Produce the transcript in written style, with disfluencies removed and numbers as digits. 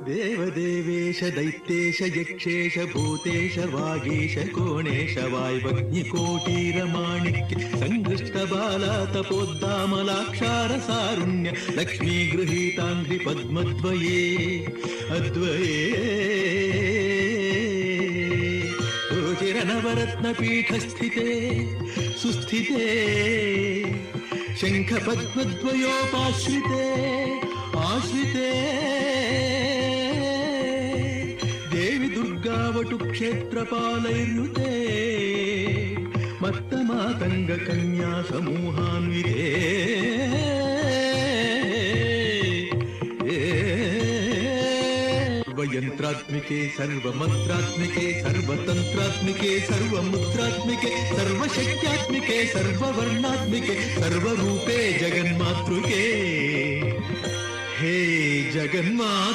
देवदेवेश दैत्येश यक्षेश भूतेश वागीश कोणेश वाय्वग्निकोटीरमाणिक्य सङ्घृष्टबाला तपोद्दामलाक्षारसारुण्य लक्ष्मी गृहीताङ्घ्रि पद्मद्वये अद्वये रुचिरनवरत्नपीठस्थिते सुस्थिते शङ्खपद्मद्वयोपाश्रिते आश्रिते देवी दुर्गावटु क्षेत्रपालैर्युते मत्तमातङ्ग कन्या समूहान्विते सर्वयन्त्रात्मिके सर्वमन्त्रात्मिके सर्वतन्त्रात्मिके सर्वमुद्रात्मिके सर्वशक्त्यात्मिके सर्ववर्णात्मिके सर्वरूपे जगन्मातृके हे जगन्मातृके